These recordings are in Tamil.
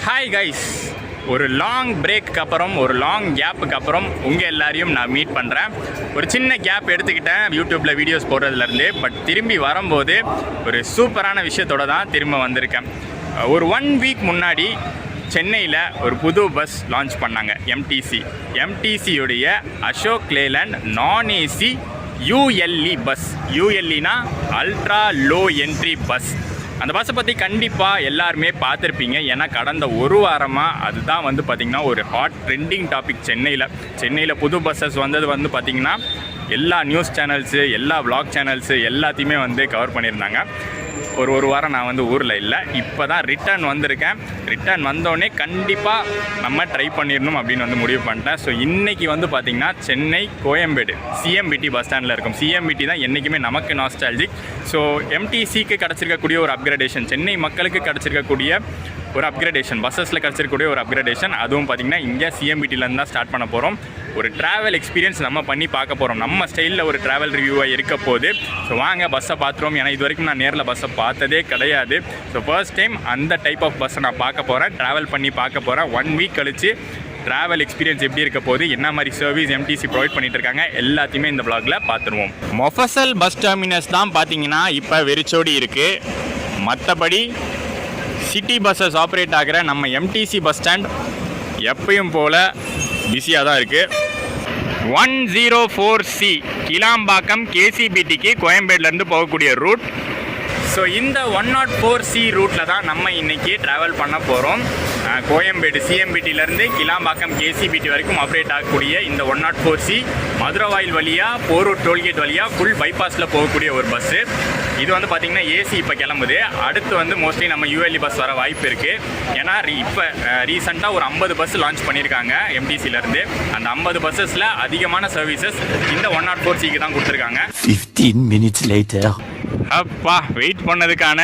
ஹாய் கைஸ், ஒரு லாங் பிரேக்கு அப்புறம் ஒரு லாங் கேப்புக்கு அப்புறம் உங்கள் எல்லாரையும் நான் மீட் பண்ணுறேன். ஒரு சின்ன கேப் எடுத்துக்கிட்டேன் யூடியூப்பில் வீடியோஸ் போடுறதுலேருந்து. பட் திரும்பி வரும்போது ஒரு சூப்பரான விஷயத்தோடு தான் திரும்ப வந்திருக்கேன். ஒரு 1 வீக் முன்னாடி சென்னையில் ஒரு புது பஸ் லான்ச் பண்ணாங்க. எம்டிசியுடைய Ashok Leyland non AC ULE bus. ULEனா அல்ட்ரா லோ என்ட்ரி பஸ். அந்த பஸ்ஸை பற்றி கண்டிப்பாக எல்லாருமே பார்த்துருப்பீங்க. ஏன்னா கடந்த ஒரு வாரமாக அதுதான் பார்த்திங்கன்னா ஒரு ஹாட் ட்ரெண்டிங் டாபிக் சென்னையில் புது பஸ்ஸஸ் வந்தது பார்த்திங்கன்னா எல்லா நியூஸ் சேனல்ஸு, எல்லா விளாக் சேனல்ஸு எல்லாத்தையுமே கவர் பண்ணியிருந்தாங்க. ஒரு வாரம் நான் ஊரில் இல்லை. இப்போ தான் ரிட்டர்ன் வந்திருக்கேன். ரிட்டர்ன் வந்தோடனே கண்டிப்பாக நம்ம ட்ரை பண்ணிடணும் அப்படின்னு முடிவு பண்ணிட்டேன். ஸோ இன்றைக்கி பார்த்திங்கன்னா சென்னை கோயம்பேடு CMBT பஸ் ஸ்டாண்டில் இருக்கும். CMBT தான் என்றைக்குமே நமக்கு நாஸ்டாலஜிக். ஸோ MTCக்கு கிடச்சிருக்கக்கூடிய ஒரு அப்கிரேடேஷன், சென்னை மக்களுக்கு கிடச்சிருக்கக்கூடிய ஒரு அப்கிரேடேஷன், பஸ்ஸஸில் கிடச்சிருக்கக்கூடிய ஒரு அப்கிரேடேஷன். அதுவும் பார்த்திங்கன்னா இங்கே CMBTலேருந்து தான் ஸ்டார்ட் பண்ண போகிறோம். ஒரு ட்ராவல் எக்ஸ்பீரியன்ஸ் நம்ம பண்ணி பார்க்க போகிறோம். நம்ம ஸ்டைலில் ஒரு ட்ராவல் ரிவ்யூவாக இருக்க போது. ஸோ வாங்க பஸ்ஸை பார்த்துருவோம். ஏன்னா இது வரைக்கும் நான் நேரில் பஸ்ஸை பார்த்ததே கிடையாது. ஸோ ஃபர்ஸ்ட் டைம் அந்த டைப் ஆஃப் பஸ்ஸை நான் பார்க்க போகிறேன், ட்ராவல் பண்ணி பார்க்க போகிறேன். 1 வீக் கழித்து ட்ராவல் எக்ஸ்பீரியன்ஸ் எப்படி இருக்க போது, என்ன மாதிரி சர்வீஸ் MTC ப்ரொவைட் பண்ணிட்டு இருக்காங்க, எல்லாத்தையுமே இந்த ப்ளாகில் பார்த்துருவோம். மொஃபசல் பஸ் டெர்மினஸ் தான் பார்த்தீங்கன்னா இப்போ வெறிச்சோடி இருக்குது. மற்றபடி சிட்டி பஸ்ஸஸ் ஆப்ரேட் ஆகிற நம்ம MTC பஸ் ஸ்டாண்ட் எப்பயும் போல் பிஸியாக தான் இருக்குது. 104C கிளாம்பாக்கம் KCBTக்கு கோயம்பேடுலேருந்து போகக்கூடிய ரூட். ஸோ இந்த 104C ரூட்டில் தான் நம்ம இன்றைக்கி ட்ராவல் பண்ண போகிறோம். கோயம்பேடு CMBTலேருந்து கிளாம்பாக்கம் KCBT வரைக்கும் ஆப்ரேட் ஆகக்கூடிய இந்த 104C மதுரவாயில் வழியாக போரூர் டோல்கேட் வழியாக ஃபுல் பைபாஸில் போகக்கூடிய ஒரு பஸ்ஸு. இது பார்த்திங்கன்னா AC இப்போ கிளம்புது. அடுத்து மோஸ்ட்லி நம்ம ULE பஸ் வர வாய்ப்பு இருக்குது. ஏன்னா இப்போ ரீசெண்டாக ஒரு 50 பஸ் லான்ச் பண்ணியிருக்காங்க MTCலேருந்து. அந்த 50 பஸ்ஸஸில் அதிகமான சர்வீசஸ் இந்த 104Cக்கு தான் கொடுத்துருக்காங்க. 15 minutes later. அப்பா, வெயிட் பண்ணதுக்கான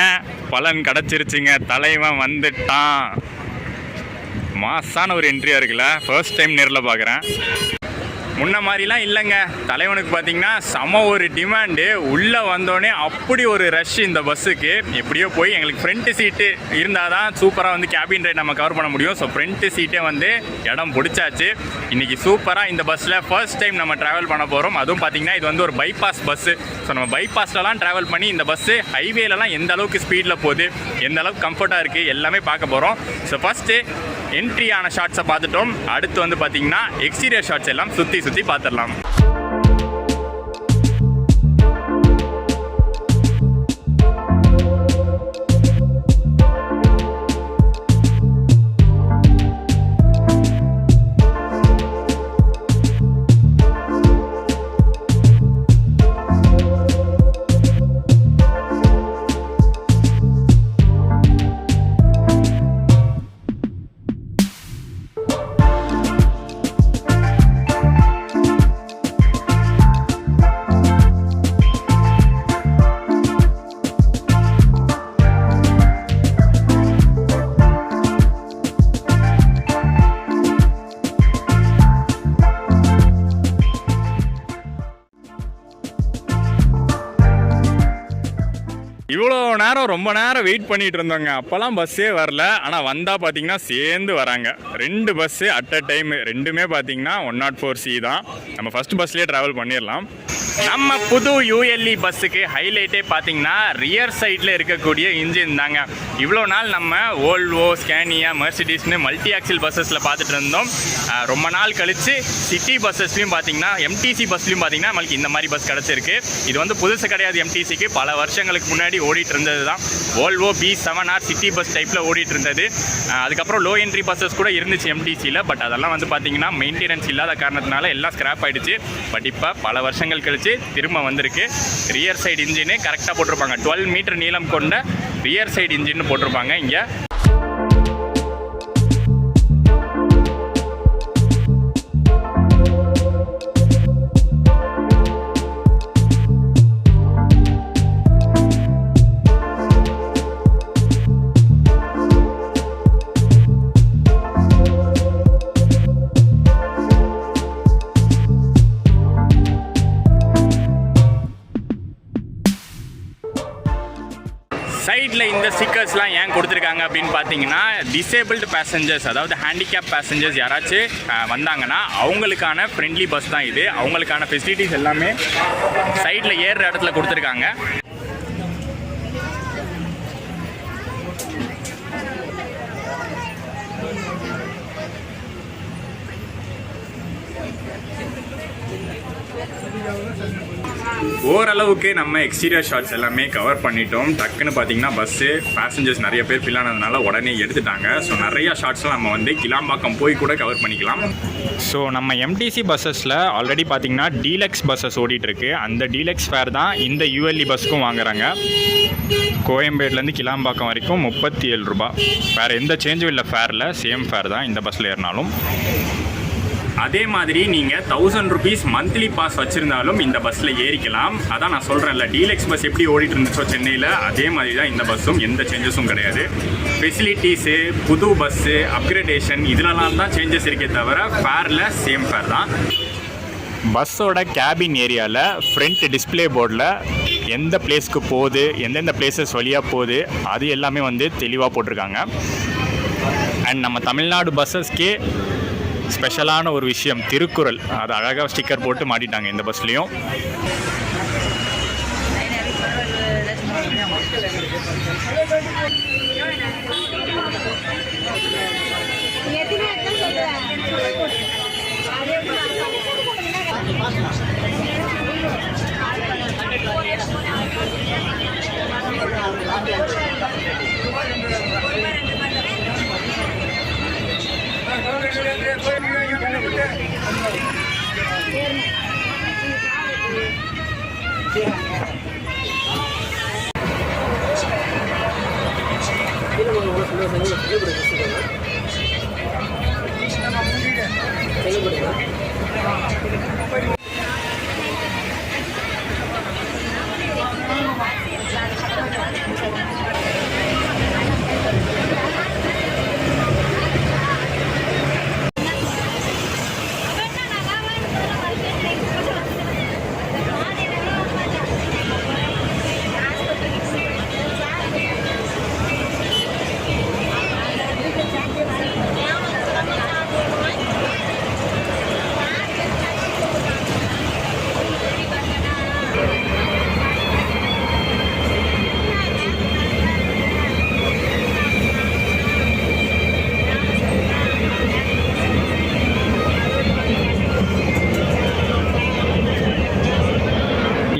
பலன் கிடச்சிருச்சுங்க. தலைவன் வந்துட்டான். மாசான ஒரு என்ட்ரியாக இருக்குல்ல. ஃபர்ஸ்ட் டைம் நேரில் பார்க்குறேன். முன்ன மாதிரிலாம் இல்லைங்க. தலைவனுக்கு பார்த்திங்கன்னா செம ஒரு டிமாண்டு. உள்ளே வந்தோடனே அப்படி ஒரு ரஷ் இந்த பஸ்ஸுக்கு. எப்படியோ போய் எங்களுக்கு ஃப்ரண்ட்டு சீட்டு இருந்தால் தான் சூப்பராக கேபின் ரைட் நம்ம கவர் பண்ண முடியும். ஸோ ஃப்ரண்ட்டு சீட்டே இடம் பிடிச்சாச்சு. இன்றைக்கி சூப்பராக இந்த பஸ்ஸில் ஃபர்ஸ்ட் டைம் நம்ம ட்ராவல் பண்ண போகிறோம். அதுவும் பார்த்திங்கன்னா இது ஒரு பைபாஸ் பஸ்ஸு. ஸோ நம்ம பைபாஸ்லலாம் ட்ராவல் பண்ணி இந்த பஸ்ஸு ஹைவேலலாம் எந்த அளவுக்கு ஸ்பீடில் போகுது, எந்த அளவுக்கு கம்ஃபர்ட்டாக இருக்குது, எல்லாமே பார்க்க போகிறோம். ஸோ ஃபஸ்ட்டு என்ட்ரியான ஷார்ட்ஸை பார்த்துட்டோம். அடுத்து பார்த்திங்கன்னா எக்ஸ்டீரியர் ஷார்ட்ஸ் எல்லாம் சுற்றி பார்த்துடலாம். இவ்வளோ நேரம் ரொம்ப நேரம் வெயிட் பண்ணிகிட்டு இருந்தோங்க. அப்போல்லாம் பஸ்ஸே வரல. ஆனால் வந்தால் பார்த்தீங்கன்னா சேர்ந்து வராங்க 2 பஸ்ஸு அட் அ டைம். ரெண்டுமே பார்த்தீங்கன்னா 104C தான். நம்ம ஃபஸ்ட் பஸ்லேயே ட்ராவல் பண்ணிடலாம். நம்ம புது ULE பஸ்ஸுக்கு ஹைலைட்டே பார்த்தீங்கன்னா ரியர் சைடில் இருக்கக்கூடிய இன்ஜின் தாங்க. இவ்வளோ நாள் நம்ம வோல்வோ, ஸ்கேனியா, மெர்சிடிஸ்னு மல்டி ஆக்சில் பஸ்ஸஸில் பார்த்துட்டு இருந்தோம். ரொம்ப நாள் கழித்து சிட்டி பஸ்ஸஸ்லையும் பார்த்தீங்கன்னா MTC பஸ்லையும் பார்த்தீங்கன்னா நம்மளுக்கு இந்த மாதிரி பஸ் கிடச்சிருக்கு. இது புதுசு கிடையாது. MTCக்கு பல வருஷங்களுக்கு முன்னாடி ஓடிட்டு இருந்தது தான். வோல்வோ B7R சிட்டி பஸ் டைப்பில் ஓடிட்டு இருந்தது. அதுக்கப்புறம் லோ என்ட்ரி பஸ்ஸஸ் கூட இருந்துச்சு MTCயில். பட் அதெல்லாம் பார்த்தீங்கன்னா மெயின்டெனன்ஸ் இல்லாத காரணத்தினால எல்லாம் ஸ்கிராப் ஆகிடுச்சு. பட் இப்போ பல வருஷங்கள் கழிச்சு திரும்ப வந்திருக்கு. ரியர் சைடு இன்ஜினு கரெக்டாக போட்டிருப்பாங்க. 12 மீட்டர் நீளம் கொண்ட ரியர் சைடு இன்ஜின்னு போட்டிருப்பாங்க இங்கே. சைடில் இந்த ஸ்டிக்கர்ஸ்லாம் ஏன் கொடுத்துருக்காங்க அப்படின்னு பார்த்தீங்கன்னா, டிசேபிள்டு பேசஞ்சர்ஸ், அதாவது ஹேண்டிகேப் பேசஞ்சர்ஸ் யாராச்சும் வந்தாங்கன்னா அவங்களுக்கான ஃப்ரெண்ட்லி பஸ் தான் இது. அவங்களுக்கான ஃபெசிலிட்டிஸ் எல்லாமே சைடில் ஏறுற இடத்துல கொடுத்துருக்காங்க. ஓரளவுக்கு நம்ம எக்ஸ்டீரியர் ஷாட்ஸ் எல்லாமே கவர் பண்ணிட்டோம். டக்குன்னு பார்த்தீங்கன்னா பஸ்ஸு பேசஞ்சர்ஸ் நிறைய பேர் ஃபில் ஆனதுனால உடனே எடுத்துட்டாங்க. ஸோ நிறையா ஷாட்ஸ்லாம் நம்ம வந்து கிளாம்பாக்கம் போய் கூட கவர் பண்ணிக்கலாம். ஸோ நம்ம எம்டிசி பஸ்ஸஸில் ஆல்ரெடி பார்த்தீங்கன்னா டீலக்ஸ் பஸ்ஸஸ் ஓடிட்டுருக்கு. அந்த டீலக்ஸ் ஃபேர் தான் இந்த யூஎல்இ பஸ்ஸுக்கும் வாங்குறாங்க. கோயம்பேடுலேருந்து கிளாம்பாக்கம் வரைக்கும் 37 ரூபா. வேறு எந்த சேஞ்சும் இல்லை ஃபேரில், சேம் ஃபேர் தான் இந்த பஸ்ஸில் ஏறினாலும். அதே மாதிரி நீங்கள் 1000 rupees மந்த்லி பாஸ் வச்சுருந்தாலும் இந்த பஸ்ஸில் ஏறிக்கலாம். அதான் நான் சொல்கிறேன்ல, டீலக்ஸ் பஸ் எப்படி ஓடிட்டு இருந்துச்சோ சென்னையில், அதே மாதிரி தான் இந்த பஸ்ஸும். எந்த சேஞ்சஸும் கிடையாது. ஃபெசிலிட்டிஸு, புது பஸ்ஸு, அப்கிரேடேஷன் இதிலலாம் தான் சேஞ்சஸ் இருக்கே தவிர ஃபேரில் சேம் ஃபேர் தான். பஸ்ஸோட கேபின் ஏரியாவில் ஃப்ரண்ட் டிஸ்பிளே போர்டில் எந்த பிளேஸ்க்கு போகுது, எந்தெந்த பிளேசஸ் வழியாக போகுது, அது எல்லாமே வந்து தெளிவாக போட்டிருக்காங்க. அண்ட் நம்ம தமிழ்நாடு பஸ்ஸஸ்க்கே ஸ்பெஷலான ஒரு விஷயம் திருக்குறள், அது அழகாக ஸ்டிக்கர் போட்டு மாட்டிட்டாங்க இந்த பஸ்லேயும்.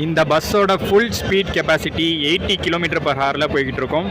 இந்த பஸ்ஸோட ஃபுல் ஸ்பீட் கெப்பாசிட்டி 80 km/h போய்கிட்டு இருக்கோம்.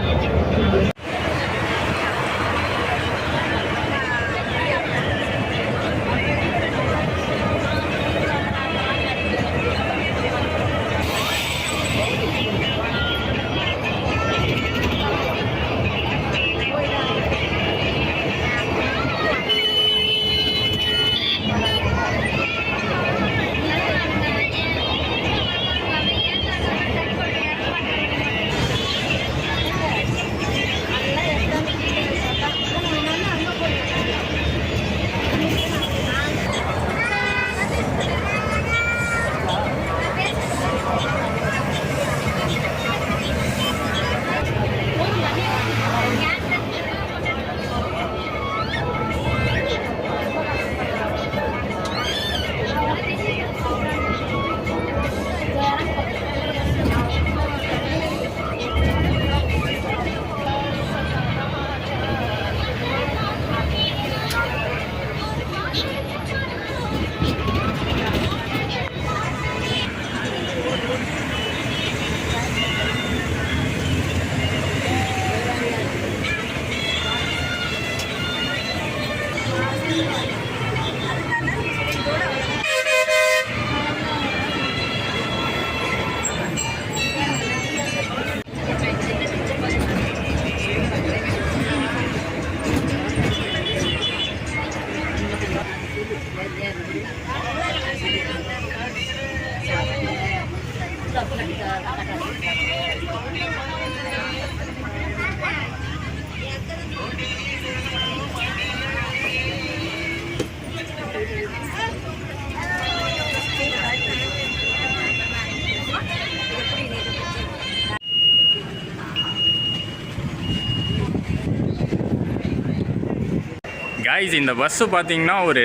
கைஸ் இந்த பஸ்ஸு பார்த்தீங்கன்னா ஒரு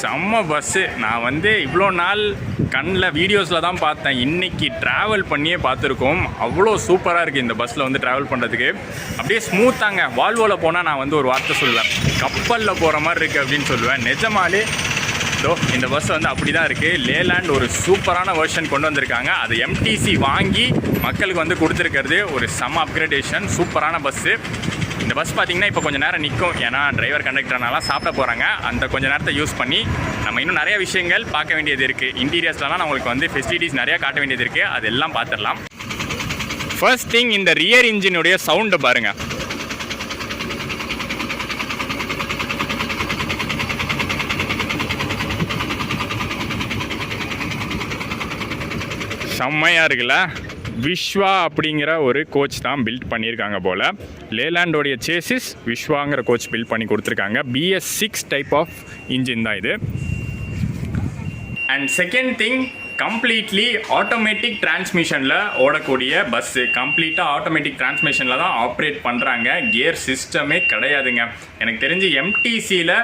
செம்ம பஸ்ஸு. நான் வந்து இவ்வளோ நாள் கண்ணில் வீடியோஸில் தான் பார்த்தேன், இன்றைக்கி ட்ராவல் பண்ணியே பார்த்துருக்கோம். அவ்வளோ சூப்பராக இருக்குது இந்த பஸ்ஸில் வந்து ட்ராவல் பண்ணுறதுக்கு. அப்படியே ஸ்மூத்தாங்க. வால்வோவில் போனால் நான் வந்து ஒரு வார்த்தை சொல்லுவேன், கப்பலில் போகிற மாதிரி இருக்குது அப்படின்னு சொல்லுவேன். நிஜமாலே இந்த பஸ் வந்து அப்படி தான் இருக்குது. லேலேண்ட் ஒரு சூப்பரான வெர்ஷன் கொண்டு வந்திருக்காங்க. அது எம்டிசி வாங்கி மக்களுக்கு வந்து கொடுத்துருக்கிறது ஒரு செம்ம அப்கிரேடேஷன். சூப்பரான பஸ்ஸு. இந்த பஸ் பார்த்திங்கன்னா இப்போ கொஞ்சம் நேரம் நிற்கும், ஏன்னா டிரைவர் கண்டக்டர்னாலாம் சாப்பிட போகிறாங்க. அந்த கொஞ்சம் நேரத்தை யூஸ் பண்ணி நம்ம இன்னும் நிறைய விஷயங்கள் பார்க்க வேண்டியது இருக்குது. இன்டீரியர்ஸ்லாம் நம்மளுக்கு வந்து ஃபெசிலிட்டிஸ் நிறையா காட்ட வேண்டியது இருக்குது. அதெல்லாம் பார்த்துடலாம். ஃபர்ஸ்ட் திங், இந்த ரியர் இன்ஜினுடைய சவுண்டு பாருங்கள். செம்மையாக இருக்குல்ல. விஸ்வா அப்படிங்கிற ஒரு கோச் தான் பில்ட் பண்ணியிருக்காங்க போல். லேலேண்டோடைய சேசிஸ் விஸ்வாங்கிற கோச் பில்ட் பண்ணி கொடுத்துருக்காங்க. BS6 டைப் ஆஃப் இன்ஜின் தான் இது. And second thing, completely automatic டிரான்ஸ்மிஷனில் ஓடக்கூடிய பஸ்ஸு. கம்ப்ளீட்டாக ஆட்டோமேட்டிக் டிரான்ஸ்மிஷனில் தான் ஆப்ரேட் பண்ணுறாங்க. கியர் சிஸ்டமே கிடையாதுங்க. எனக்கு தெரிஞ்சு எம்டிசியில்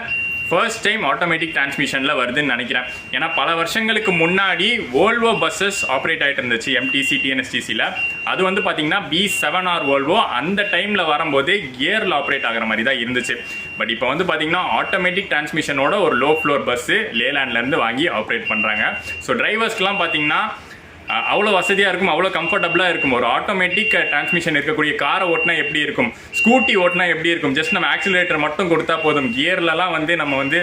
ஃபர்ஸ்ட் டைம் ஆட்டோமேட்டிக் டிரான்ஸ்மிஷனில் வருதுன்னு நினைக்கிறேன். ஏன்னா பல வருஷங்களுக்கு முன்னாடி வோல்வோ பஸ்ஸஸ் ஆப்ரேட் ஆகிட்டு இருந்துச்சு எம்டிசி டிஎன்எஸ்டிசியில். அது வந்து பார்த்திங்கன்னா B7R வோல்வோ அந்த டைமில் வரும்போது கியரில் ஆப்ரேட் ஆகிற மாதிரி தான் இருந்துச்சு. பட் இப்போ வந்து பார்த்திங்கன்னா ஆட்டோமேட்டிக் டிரான்ஸ்மிஷனோட ஒரு லோ ஃப்ளோர் பஸ்ஸு லேலேண்ட்லேருந்து வாங்கி ஆப்ரேட் பண்ணுறாங்க. ஸோ டிரைவர்ஸ்க்கெலாம் பார்த்திங்கன்னா அவ்வளோ வசதியாக இருக்கும், அவ்வளோ கம்ஃபர்டபுளாக இருக்கும். ஒரு ஆட்டோமேட்டிக் டிரான்ஸ்மிஷன் இருக்கக்கூடிய காரை ஓட்டினா எப்படி இருக்கும், ஸ்கூட்டி ஓட்டினா எப்படி இருக்கும், ஜஸ்ட் நம்ம ஆக்சிலரேட்டர் மட்டும் கொடுத்தா போதும். கியர்லலாம் வந்து நம்ம வந்து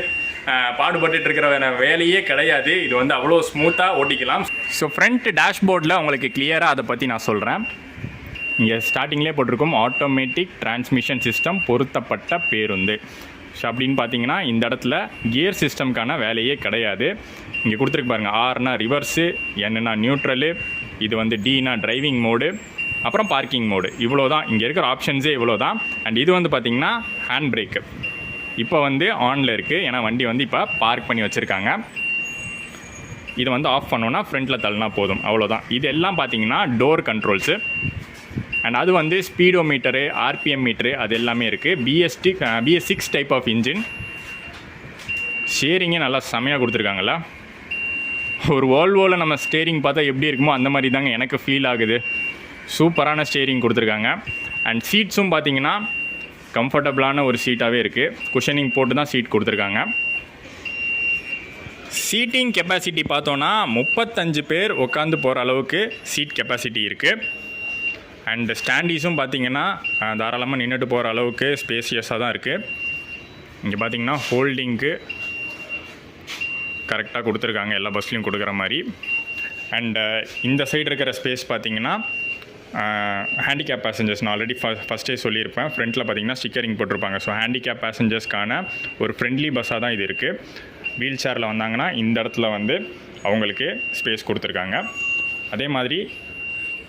பாடுபட்டு இருக்கிற வேலையே கிடையாது. இது வந்து அவ்வளோ ஸ்மூத்தாக ஓட்டிக்கலாம். ஸோ ஃப்ரண்ட் டேஷ்போர்டில் உங்களுக்கு கிளியராக அதை பற்றி நான் சொல்கிறேன். இங்கே ஸ்டார்டிங்லேயே போட்டிருக்கும் ஆட்டோமேட்டிக் டிரான்ஸ்மிஷன் சிஸ்டம் பொருத்தப்பட்ட பேருந்து. ஸோ அப்படின்னு பார்த்தீங்கன்னா இந்த இடத்துல கியர் சிஸ்டம்க்கான வேலையே கிடையாது. இங்கே கொடுத்துருக்கு பாருங்கள், ஆர்னா ரிவர்ஸு, என்னன்னா நியூட்ரலு, இது வந்து டினா டிரைவிங் மோடு, அப்புறம் பார்க்கிங் மோடு. இவ்வளோ தான் இங்கே இருக்கிற ஆப்ஷன்ஸே, இவ்வளோ தான். அண்ட் இது வந்து பார்த்திங்கன்னா ஹேண்ட் பிரேக்கு இப்போ வந்து ஆனில் இருக்குது, ஏன்னா வண்டி வந்து இப்போ பார்க் பண்ணி வச்சுருக்காங்க. இதை வந்து ஆஃப் பண்ணோன்னா ஃப்ரண்ட்டில் தள்ளினா போதும், அவ்வளோதான். இது எல்லாம் பார்த்திங்கன்னா டோர் கண்ட்ரோல்ஸு. அண்ட் அது வந்து ஸ்பீடோமீட்டரு, ஆர்பிஎம் மீட்ரு, அது எல்லாமே இருக்குது. BS6 type of engine. ஸ்டேரிங்கே நல்லா செமையாக கொடுத்துருக்காங்களா. ஒரு வோல்வோவில் நம்ம ஸ்டேரிங் பார்த்தா எப்படி இருக்குமோ அந்த மாதிரி தாங்க எனக்கு ஃபீல் ஆகுது. சூப்பரான ஸ்டேரிங் கொடுத்துருக்காங்க. அண்ட் சீட்ஸும் பார்த்தீங்கன்னா கம்ஃபர்டபுளான ஒரு சீட்டாகவே இருக்குது. குஷனிங் போட்டு தான் சீட் கொடுத்துருக்காங்க. சீட்டிங் கெப்பாசிட்டி பார்த்தோன்னா 35 பேர் உட்காந்து போகிற அளவுக்கு சீட் கெப்பாசிட்டி இருக்குது. அண்ட் ஸ்டாண்டீஸும் பார்த்திங்கன்னா தாராளமாக நின்றுட்டு போகிற அளவுக்கு ஸ்பேசியஸாக தான் இருக்குது. இங்கே பார்த்திங்கன்னா ஹோல்டிங்க்கு கரெக்டாக கொடுத்துருக்காங்க, எல்லா பஸ்லேயும் கொடுக்குற மாதிரி. அண்ட் இந்த சைடு இருக்கிற ஸ்பேஸ் பார்த்திங்கன்னா ஹேண்டிகேப் பேசஞ்சர்ஸ், நான் ஆல்ரெடி ஃபஸ்ட்டே சொல்லியிருப்பேன். ஃப்ரண்ட்டில் பார்த்திங்கன்னா ஸ்டிக்கரிங் போட்டிருப்பாங்க. ஸோ ஹேண்டிகேப் பேசஞ்சர்ஸ்க்கான ஒரு ஃப்ரெண்ட்லி பஸ்ஸாக தான் இது இருக்குது. வீல் சேரில் வந்தாங்கன்னா இந்த இடத்துல வந்து அவங்களுக்கு ஸ்பேஸ் கொடுத்துருக்காங்க. அதே மாதிரி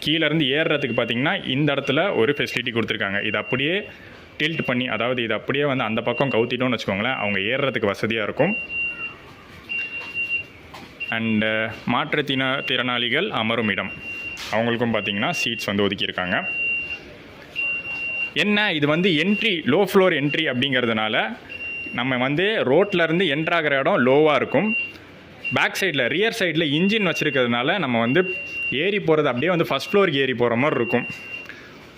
கீழேருந்து ஏறுறதுக்கு பார்த்திங்கன்னா இந்த இடத்துல ஒரு ஃபெசிலிட்டி கொடுத்துருக்காங்க. இது அப்படியே டில்ட் பண்ணி, அதாவது இது அப்படியே வந்து அந்த பக்கம் கவுத்திட்டோன்னு வச்சுக்கோங்களேன், அவங்க ஏறுறதுக்கு வசதியாக இருக்கும். அண்டு மாற்றுத்திறனாளிகள் அமரும் இடம், அவங்களுக்கும் பார்த்திங்கன்னா சீட்ஸ் வந்து ஒதுக்கியிருக்காங்க. என்ன இது வந்து என்ட்ரி, லோ ஃப்ளோர் என்ட்ரி அப்படிங்கிறதுனால நம்ம வந்து ரோட்லேருந்து என்ட்ராகிற இடம் லோவாக இருக்கும். பேக் சைடில், ரியர் சைடில் இன்ஜின் வச்சுருக்கிறதுனால நம்ம வந்து ஏறி போகிறது அப்படியே வந்து ஃபஸ்ட் ஃப்ளோருக்கு ஏறி போகிற மாதிரி இருக்கும்.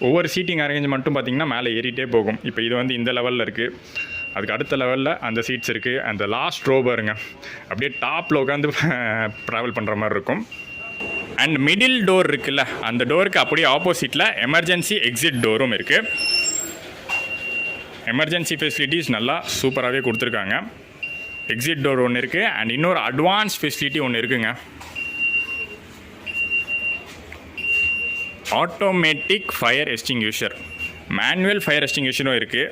ஒவ்வொரு சீட்டிங் அரேஞ்ச்மெண்ட்டும் பார்த்திங்கன்னா மேலே ஏறிட்டே போகும். இப்போ இது வந்து இந்த லெவலில் இருக்குது, அதுக்கு அடுத்த லெவலில் அந்த சீட்ஸ் இருக்குது. அந்த லாஸ்ட் ரோ பாருங்க, அப்படியே டாப்பில் உட்காந்து ட்ராவல் பண்ணுற மாதிரி இருக்கும். அண்ட் மிடில் டோர் இருக்குல்ல, அந்த டோருக்கு அப்படியே ஆப்போசிட்டில் எமர்ஜென்சி எக்ஸிட் டோரும் இருக்குது. எமர்ஜென்சி ஃபெசிலிட்டிஸ் நல்லா சூப்பராகவே கொடுத்துருக்காங்க. எக்ஸிட் டோர் ஒன்று இருக்குது. அண்ட் இன்னொரு அட்வான்ஸ் ஃபெசிலிட்டி ஒன்று இருக்குங்க, automatic fire extinguisher. Manual fire எக்ஸ்டிங்யூஷரும் இருக்குது,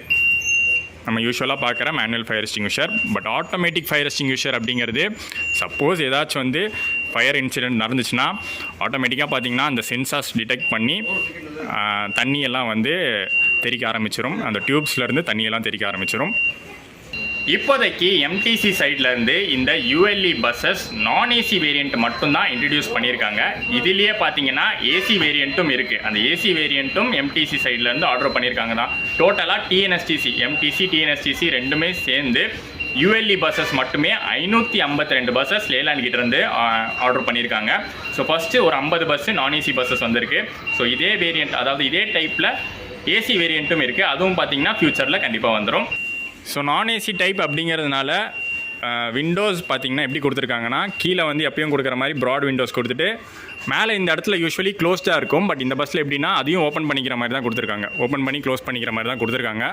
நம்ம யூஸ்வலாக பார்க்குற manual fire extinguisher. But automatic fire extinguisher அப்படிங்கிறது சப்போஸ் ஏதாச்சும் வந்து ஃபயர் இன்சிடென்ட் நடந்துச்சுன்னா ஆட்டோமேட்டிக்காக பார்த்திங்கன்னா அந்த சென்சார்ஸ் டிடெக்ட் பண்ணி தண்ணியெல்லாம் வந்து தெறிக்க ஆரம்பிச்சிடும். அந்த டியூப்ஸ்லேருந்து தண்ணியெல்லாம் தெறிக்க ஆரம்பிச்சிடும். இப்போதைக்கு எம்டிசி சைட்லேருந்து இந்த யூஎல்இ பஸ்ஸஸ் நான் ஏசி வேரியண்ட் மட்டும்தான் இன்ட்ரடியூஸ் பண்ணியிருக்காங்க. இதுலேயே பார்த்தீங்கன்னா ஏசி வேரியண்ட்டும் இருக்குது. அந்த ஏசி வேரியண்ட்டும் எம்டிசி சைட்லேருந்து ஆர்டர் பண்ணியிருக்காங்க தான். டோட்டலாக டிஎன்எஸ்டிசி எம்டிசி டிஎன்எஸ்டிசி ரெண்டுமே சேர்ந்து யூஎல்இ பஸ்ஸஸ் மட்டுமே 552 பஸ்ஸஸ் லேலாண்ட் கிட்டேருந்து ஆர்டர் பண்ணியிருக்காங்க. ஸோ ஃபஸ்ட்டு ஒரு 50 பஸ்ஸு நான் ஏசி பஸ்ஸஸ் வந்திருக்கு. ஸோ இதே வேரியண்ட், அதாவது இதே டைப்பில் ஏசி வேரியண்ட்டும் இருக்குது. அதுவும் பார்த்தீங்கன்னா ஃப்யூச்சரில் கண்டிப்பாக வந்துடும். ஸோ நான் ஏசி டைப் அப்படிங்கிறதுனால விண்டோஸ் பார்த்திங்கன்னா எப்படி கொடுத்துருக்காங்கன்னா, கீழே வந்து எப்பயும் கொடுக்குற மாதிரி ப்ராட் விண்டோஸ் கொடுத்துட்டு மேலே இந்த இடத்துல யூஸ்வலி க்ளோஸ்டாக இருக்கும். பட் இந்த பஸ்ஸில் எப்படின்னா அதையும் ஓப்பன் பண்ணிக்கிற மாதிரி தான் கொடுத்துருக்காங்க. ஓப்பன் பண்ணி க்ளோஸ் பண்ணிக்கிற மாதிரி தான் கொடுத்துருக்காங்க.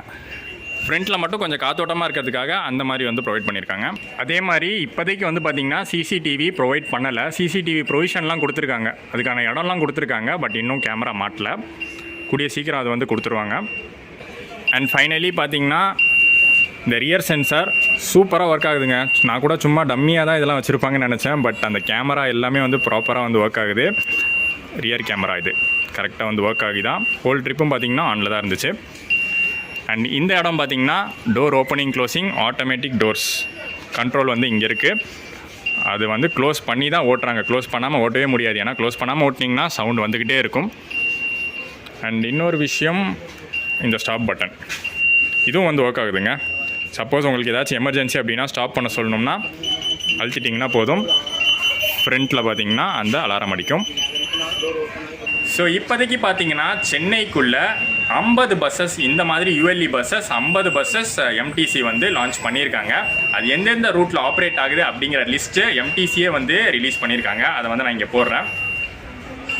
ஃப்ரண்ட்டில் மட்டும் கொஞ்சம் காத்தோட்டமாக இருக்கிறதுக்காக அந்த மாதிரி வந்து ப்ரொவைட் பண்ணியிருக்காங்க. அதே மாதிரி இப்போதைக்கு வந்து பார்த்திங்கன்னா சிசிடிவி ப்ரொவைட் பண்ணலை. சிசிடிவி ப்ரொவிஷன்லாம் கொடுத்துருக்காங்க, அதுக்கான இடம்லாம் கொடுத்துருக்காங்க. பட் இன்னும் கேமரா மாட்டல, கூடிய சீக்கிரம் அது வந்து கொடுத்துருவாங்க. அண்ட் ஃபைனலி பார்த்திங்கன்னா இந்த ரியர் சென்சார் சூப்பராக ஒர்க் ஆகுதுங்க. நான் கூட சும்மா டம்மியாக தான் இதெல்லாம் வச்சுருப்பாங்கன்னு நினச்சேன். பட் அந்த கேமரா எல்லாமே வந்து ப்ராப்பராக வந்து ஒர்க் ஆகுது. ரியர் கேமரா இது கரெக்டாக வந்து ஒர்க் ஆகிதான். ஹோல் ட்ரிப்பும் பார்த்திங்கன்னா ஆனில் தான் இருந்துச்சு. அண்ட் இந்த இடம் பார்த்திங்கன்னா door opening closing automatic doors control வந்து இங்கே இருக்குது. அது வந்து க்ளோஸ் பண்ணி தான் ஓட்டுறாங்க, க்ளோஸ் பண்ணாமல் ஓட்டவே முடியாது. ஏன்னா க்ளோஸ் பண்ணாமல் ஓட்டினீங்கன்னா சவுண்ட் வந்துக்கிட்டே இருக்கும். அண்ட் இன்னொரு விஷயம், இந்த ஸ்டாப் பட்டன் இதுவும் வந்து ஒர்க் ஆகுதுங்க. சப்போஸ் உங்களுக்கு ஏதாச்சும் எமர்ஜென்சி அப்படின்னா ஸ்டாப் பண்ண சொல்லணும்னா அழுத்திட்டிங்கன்னா போதும், ஃப்ரண்ட்டில் பார்த்திங்கன்னா அந்த அலாரம் அடிக்கும். ஸோ இப்போதைக்கு பார்த்தீங்கன்னா சென்னைக்குள்ளே 50 பஸ்ஸஸ், இந்த மாதிரி யூஎல்இ பஸ்ஸஸ் 50 பஸ்ஸஸ் எம்டிசி வந்து லான்ச் பண்ணியிருக்காங்க. அது எந்தெந்த ரூட்டில் ஆப்ரேட் ஆகுது அப்படிங்கிற லிஸ்ட்டு எம்டிசியே வந்து ரிலீஸ் பண்ணியிருக்காங்க. அதை வந்து நான் இங்கே போடுறேன்.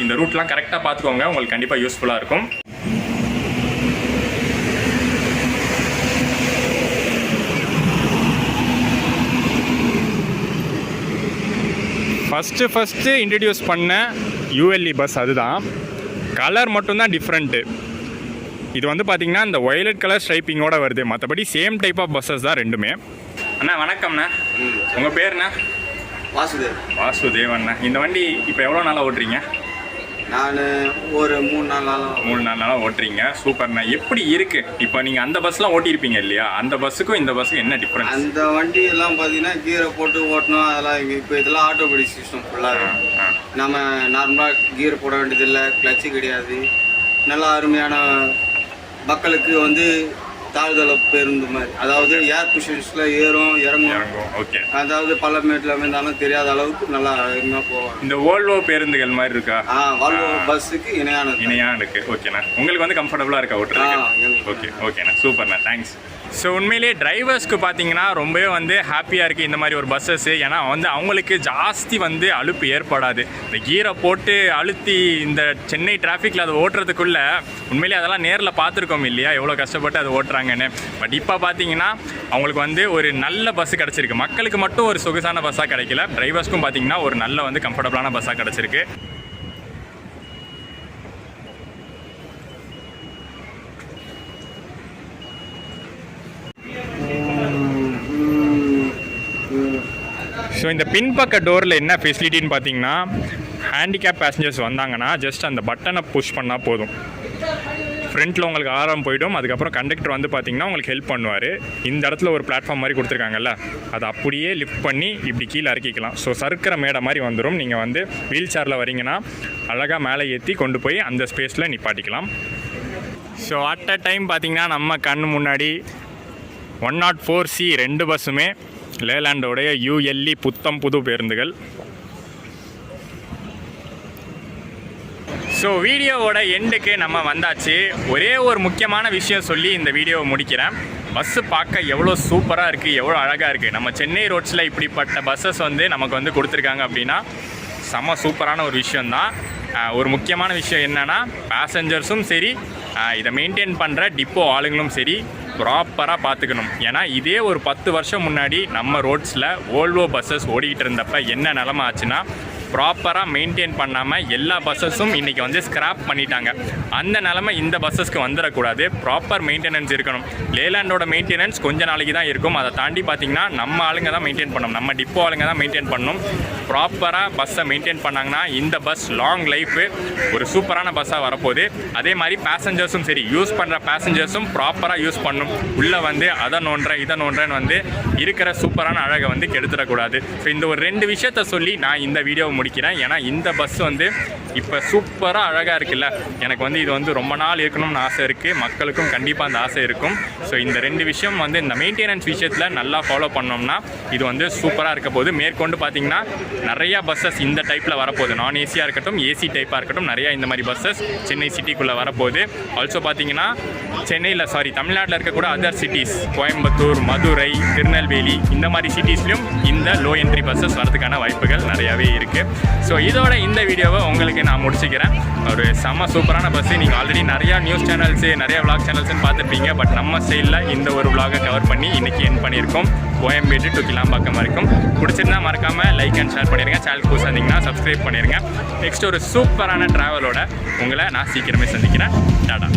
இந்த ரூட்லாம் கரெக்டாக பார்த்துக்கோங்க, உங்களுக்கு கண்டிப்பாக யூஸ்ஃபுல்லாக இருக்கும். ஃபஸ்ட்டு இன்ட்ரடியூஸ் பண்ண யூஎல்இ பஸ் அதுதான். கலர் மட்டும்தான் டிஃப்ரெண்ட்டு. இது வந்து பார்த்திங்கன்னா இந்த வயலட் கலர் ஸ்ட்ரைப்பிங்கோடு வருது. மற்றபடி சேம் டைப் ஆஃப் பஸ்ஸஸ் தான் ரெண்டுமே. அண்ணா வணக்கம்ண்ணா, உங்கள் பேருண்ணா? வாசுதேவண்ணா. இந்த வண்டி இப்போ எவ்வளோ நாளாக ஓட்டுறீங்க? நான் ஒரு 3-4 நாளாக ஓட்டுறீங்க. சூப்பர்ண்ணா. எப்படி இருக்குது இப்போ நீங்கள் அந்த பஸ்லாம் ஓட்டியிருப்பீங்க இல்லையா, அந்த பஸ்ஸுக்கும் இந்த பஸ்ஸுக்கும் என்ன டிஃப்ரென்ஸ்? அந்த வண்டி எல்லாம் பார்த்தீங்கன்னா கீரை போட்டு ஓட்டணும், அதெல்லாம் இப்போ இதெல்லாம் ஆட்டோமேட்டிக் சிஸ்டம் ஃபுல்லாக. நம்ம நார்மலாக கீர் போட வேண்டியதில்லை, கிளச்சு கிடையாது. நல்லா அருமையான மக்களுக்கு வந்து தாழ்தள பேருந்து மாதிரி, அதாவது ஏர் குஷன்ஸில் ஏறும் இறங்கும். ஓகே. அதாவது பள்ளமேட்டில் இருந்தாலும் தெரியாத அளவுக்கு நல்லா அருமையாக போவாங்க. இந்த வோல்வோ பேருந்துகள் மாதிரி இருக்கா? வால்வோ பஸ்ஸுக்கு இணையான இருக்குது. ஓகேண்ணா. உங்களுக்கு வந்து கம்ஃபர்டபுளாக இருக்கா ஓட்டுறதுக்கு? ஓகேண்ணா, சூப்பர்ண்ணா, தேங்க்ஸ். ஸோ உண்மையிலேயே டிரைவர்ஸ்க்கு பார்த்தீங்கன்னா ரொம்பவே வந்து ஹாப்பியாக இருக்குது இந்த மாதிரி ஒரு பஸ்ஸஸ்ஸு. ஏன்னா வந்து அவங்களுக்கு ஜாஸ்தி வந்து அலுப்பு ஏற்படாது. இந்த கீரை போட்டு அழுத்தி இந்த சென்னை டிராஃபிக்கில் அதை ஓட்டுறதுக்குள்ளே உண்மையிலேயே அதெல்லாம் நேரில் பார்த்துருக்கோம் இல்லையா, எவ்வளோ கஷ்டப்பட்டு அதை ஓட்டுறாங்கன்னு. பட் இப்போ பார்த்தீங்கன்னா அவங்களுக்கு வந்து ஒரு நல்ல பஸ்ஸு கிடச்சிருக்கு. மக்களுக்கு மட்டும் ஒரு சொகுசான பஸ்ஸாக கிடைக்கல, டிரைவர்ஸ்க்கும் பார்த்தீங்கன்னா ஒரு நல்ல வந்து கம்ஃபர்டபுளான பஸ்ஸாக கிடச்சிருக்கு. ஸோ இந்த பின்பக்க டோரில் என்ன ஃபெசிலிட்டின்னு பார்த்தீங்கன்னா, ஹேண்டிகேப் பேசஞ்சர்ஸ் வந்தாங்கன்னா ஜஸ்ட் அந்த பட்டனை புஷ் பண்ணால் போதும், ஃப்ரண்ட்டில் உங்களுக்கு அலாரம் போய்டும். அதுக்கப்புறம் கண்டக்டர் வந்து பார்த்திங்கன்னா உங்களுக்கு ஹெல்ப் பண்ணுவார். இந்த இடத்துல ஒரு பிளாட்ஃபார்ம் மாதிரி கொடுத்துருக்காங்கல்ல, அதை அப்படியே லிஃப்ட் பண்ணி இப்படி கீழே இறக்கிக்கலாம். ஸோ சறுக்கிற மேடை மாதிரி வந்துடும். நீங்கள் வந்து வீல் சேரில் வரீங்கன்னா அழகாக மேலே ஏற்றி கொண்டு போய் அந்த ஸ்பேஸில் நிப்பாட்டிக்கலாம். ஸோ அட் அ டைம் பார்த்திங்கன்னா நம்ம கண் முன்னாடி 104C 2 பஸ்ஸுமே லேலாண்டோடைய யூஎல்இ புத்தம் புது பேருந்துகள். ஸோ வீடியோவோட எண்டுக்கு நம்ம வந்தாச்சு. ஒரே ஒரு முக்கியமான விஷயம் சொல்லி இந்த வீடியோவை முடிக்கிறேன். பஸ்ஸு பார்க்க எவ்வளோ சூப்பராக இருக்குது, எவ்வளோ அழகாக இருக்குது. நம்ம சென்னை ரோட்ஸில் இப்படிப்பட்ட பஸ்ஸஸ் வந்து நமக்கு வந்து கொடுத்துருக்காங்க அப்படின்னா செம்ம சூப்பரான ஒரு விஷயந்தான். ஒரு முக்கியமான விஷயம் என்னென்னா, பேசஞ்சர்ஸும் சரி, இதை மெயின்டைன் பண்ணுற டிப்போ ஆளுங்களும் சரி ப்ராப்பராக பார்த்துக்கணும். ஏன்னா இதே ஒரு 10 வருஷம் முன்னாடி நம்ம ரோட்ஸில் வோல்வோ பஸ்ஸஸ் ஓடிக்கிட்டு இருந்தப்போ என்ன நிலமை ஆச்சுன்னா, ப்ராப்பராக மெயின்டைன் பண்ணாமல் எல்லா பஸ்ஸஸும் இன்றைக்கி வந்து ஸ்க்ராப் பண்ணிட்டாங்க. அந்த நிலமை இந்த பஸ்ஸஸ்க்கு வந்துடக்கூடாது. ப்ராப்பர் மெயின்டெனன்ஸ் இருக்கணும். லேலாண்டோட மெயின்டெனன்ஸ் கொஞ்ச நாளைக்கு தான் இருக்கும். அதை தாண்டி பார்த்திங்கன்னா நம்ம ஆளுங்க தான் மெயின்டைன் பண்ணணும், நம்ம டிப்போ ஆளுங்க தான் மெயின்டைன் பண்ணணும். ப்ராப்பராக பஸ்ஸை மெயின்டைன் பண்ணாங்கன்னா இந்த பஸ் லாங் லைஃபு ஒரு சூப்பரான பஸ்ஸாக வரப்போகுது. அதே மாதிரி பேசஞ்சர்ஸும் சரி, யூஸ் பண்ணுற பேசஞ்சர்ஸும் ப்ராப்பராக யூஸ் பண்ணணும். உள்ளே வந்து அதை நோண்டுறேன் இதை நோண்டுறேன்னு வந்து இருக்கிற சூப்பரான அழகை வந்து கெடுத்துடக்கூடாது. ஸோ இந்த ஒரு 2 விஷயத்த சொல்லி நான் இந்த வீடியோவை முடிக்கிறேன். ஏன்னா இந்த பஸ் வந்து இப்போ சூப்பராக அழகாக இருக்குல்ல, எனக்கு வந்து இது வந்து ரொம்ப நாள் இருக்கணும்னு ஆசை இருக்குது. மக்களுக்கும் கண்டிப்பாக அந்த ஆசை இருக்கும். ஸோ இந்த 2 விஷயம் வந்து இந்த மெயின்டெனன்ஸ் விஷயத்தில் நல்லா ஃபாலோ பண்ணோம்னா இது வந்து சூப்பராக இருக்க போகுது. மேற்கொண்டு பார்த்திங்கன்னா நிறையா பஸ்ஸஸ் இந்த டைப்பில் வரப்போகுது. நான் ஏசியாக இருக்கட்டும், ஏசி டைப்பாக இருக்கட்டும், நிறையா இந்த மாதிரி பஸ்ஸஸ் சென்னை சிட்டிக்குள்ளே வரப்போகுது. ஆல்சோ பார்த்திங்கன்னா தமிழ்நாட்டில் இருக்கக்கூட அதர் சிட்டிஸ், கோயம்புத்தூர், மதுரை, திருநெல்வேலி, இந்த மாதிரி சிட்டிஸ்லையும் இந்த லோ என்ட்ரி பஸ்ஸஸ் வரதுக்கான வாய்ப்புகள் நிறையாவே இருக்குது. ஸோ இதோட இந்த வீடியோவை உங்களுக்கு நான் முடிச்சுக்கிறேன். ஒரு செம்ம சூப்பரான பஸ்ஸு. நீங்கள் ஆல்ரெடி நிறையா நியூஸ் சேனல்ஸு, நிறையா விளாக் சேனல்ஸ்ன்னு பார்த்துருப்பீங்க. பட் நம்ம சைடில் இந்த ஒரு விளாகை கவர் பண்ணி இன்றைக்கி என் பண்ணியிருக்கோம். கோயம்பேடு டு கிளாம்பாக்கம் வரைக்கும். பிடிச்சிருந்தா மறக்காமல் லைக் அண்ட் ஷேர் பண்ணிடுங்க. சேனல் புதுசாக இருந்தீங்கன்னா சப்ஸ்கிரைப் பண்ணிடுங்க. நெக்ஸ்ட் ஒரு சூப்பரான ட்ராவலோட உங்களை நான் சீக்கிரமே சந்திக்கிறேன். டாடா.